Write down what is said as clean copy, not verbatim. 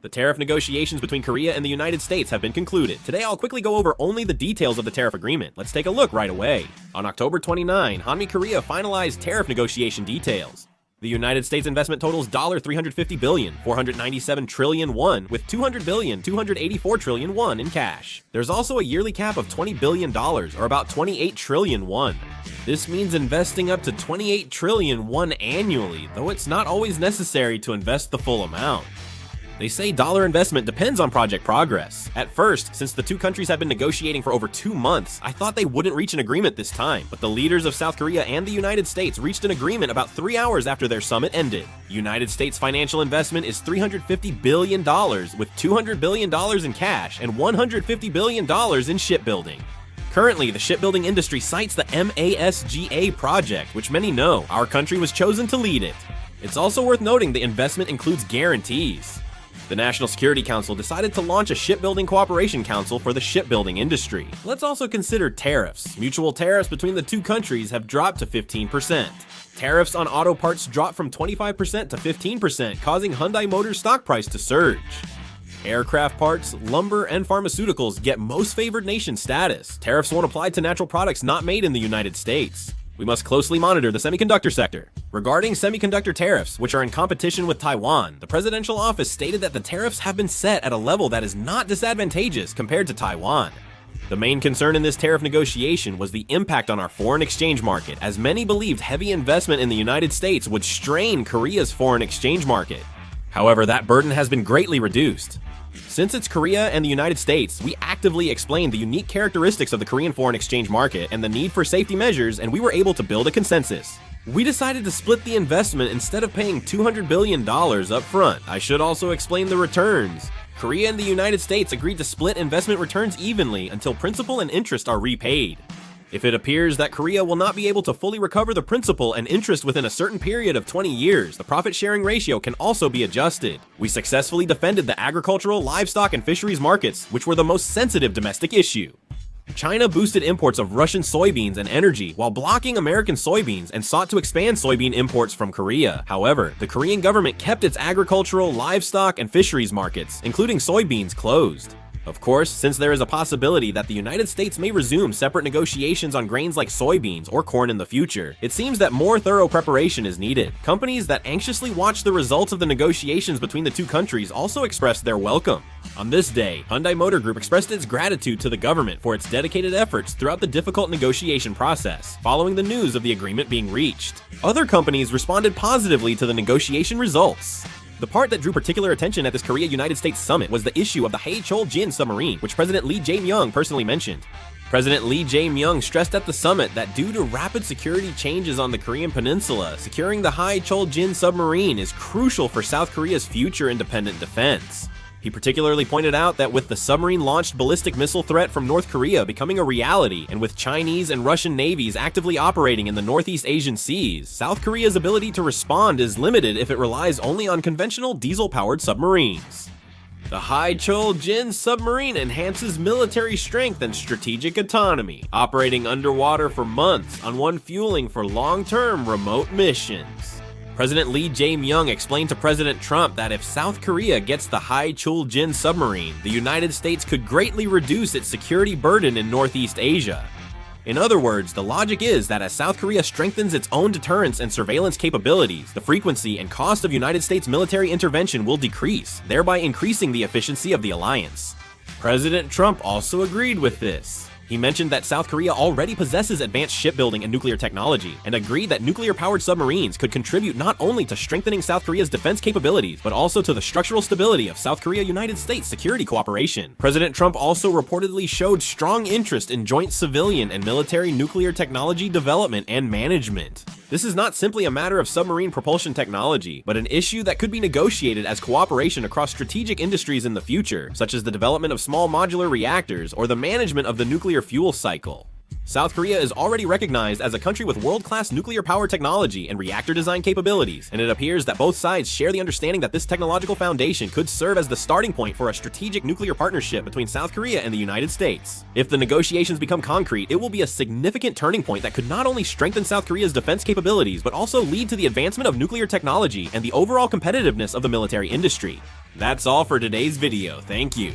The tariff negotiations between Korea and the United States have been concluded. Today I'll quickly go over only the details of the tariff agreement. Let's take a look right away. On October 29, Hanmi Korea finalized tariff negotiation details. The United States investment totals $350 billion, 497 trillion won, with 200 billion, 284 trillion won in cash. There's also a yearly cap of $20 billion, or about 28 trillion won. This means investing up to 28 trillion won annually, though it's not always necessary to invest the full amount. They say dollar investment depends on project progress. At first, since the two countries have been negotiating for over 2 months, I thought they wouldn't reach an agreement this time, but the leaders of South Korea and the United States reached an agreement about 3 hours after their summit ended. United States financial investment is $350 billion, with $200 billion in cash and $150 billion in shipbuilding. Currently, the shipbuilding industry cites the MASGA project, which many know. Our country was chosen to lead it. It's also worth noting the investment includes guarantees. The National Security Council decided to launch a shipbuilding cooperation council for the shipbuilding industry. Let's also consider tariffs. Mutual tariffs between the two countries have dropped to 15%. Tariffs on auto parts dropped from 25% to 15%, causing Hyundai Motors' stock price to surge. Aircraft parts, lumber, and pharmaceuticals get most favored nation status. Tariffs won't apply to natural products not made in the United States. We must closely monitor the semiconductor sector. Regarding semiconductor tariffs, which are in competition with Taiwan, the presidential office stated that the tariffs have been set at a level that is not disadvantageous compared to Taiwan. The main concern in this tariff negotiation was the impact on our foreign exchange market, as many believed heavy investment in the United States would strain Korea's foreign exchange market. However, that burden has been greatly reduced. Since it's Korea and the United States, we actively explained the unique characteristics of the Korean foreign exchange market and the need for safety measures, and we were able to build a consensus. We decided to split the investment instead of paying $200 billion up front. I should also explain the returns. Korea and the United States agreed to split investment returns evenly until principal and interest are repaid. If it appears that Korea will not be able to fully recover the principal and interest within a certain period of 20 years, the profit-sharing ratio can also be adjusted. We successfully defended the agricultural, livestock, and fisheries markets, which were the most sensitive domestic issue. China boosted imports of Russian soybeans and energy while blocking American soybeans and sought to expand soybean imports from Korea. However, the Korean government kept its agricultural, livestock, and fisheries markets, including soybeans, closed. Of course, since there is a possibility that the United States may resume separate negotiations on grains like soybeans or corn in the future, it seems that more thorough preparation is needed. Companies that anxiously watch the results of the negotiations between the two countries also expressed their welcome. On this day, Hyundai Motor Group expressed its gratitude to the government for its dedicated efforts throughout the difficult negotiation process, following the news of the agreement being reached. Other companies responded positively to the negotiation results. The part that drew particular attention at this Korea-United States summit was the issue of the Chul submarine, which President Lee Jae-myung personally mentioned. President Lee Jae-myung stressed at the summit that due to rapid security changes on the Korean peninsula, securing the Chul submarine is crucial for South Korea's future independent defense. He particularly pointed out that with the submarine-launched ballistic missile threat from North Korea becoming a reality, and with Chinese and Russian navies actively operating in the Northeast Asian seas, South Korea's ability to respond is limited if it relies only on conventional diesel-powered submarines. The Chul submarine enhances military strength and strategic autonomy, operating underwater for months on one fueling for long-term remote missions. President Lee Jae-myung explained to President Trump that if South Korea gets the Chul submarine, the United States could greatly reduce its security burden in Northeast Asia. In other words, the logic is that as South Korea strengthens its own deterrence and surveillance capabilities, the frequency and cost of United States military intervention will decrease, thereby increasing the efficiency of the alliance. President Trump also agreed with this. He mentioned that South Korea already possesses advanced shipbuilding and nuclear technology, and agreed that nuclear-powered submarines could contribute not only to strengthening South Korea's defense capabilities, but also to the structural stability of South Korea-United States security cooperation. President Trump also reportedly showed strong interest in joint civilian and military nuclear technology development and management. This is not simply a matter of submarine propulsion technology, but an issue that could be negotiated as cooperation across strategic industries in the future, such as the development of small modular reactors or the management of the nuclear fuel cycle. South Korea is already recognized as a country with world-class nuclear power technology and reactor design capabilities, and it appears that both sides share the understanding that this technological foundation could serve as the starting point for a strategic nuclear partnership between South Korea and the United States. If the negotiations become concrete, it will be a significant turning point that could not only strengthen South Korea's defense capabilities, but also lead to the advancement of nuclear technology and the overall competitiveness of the military industry. That's all for today's video, thank you.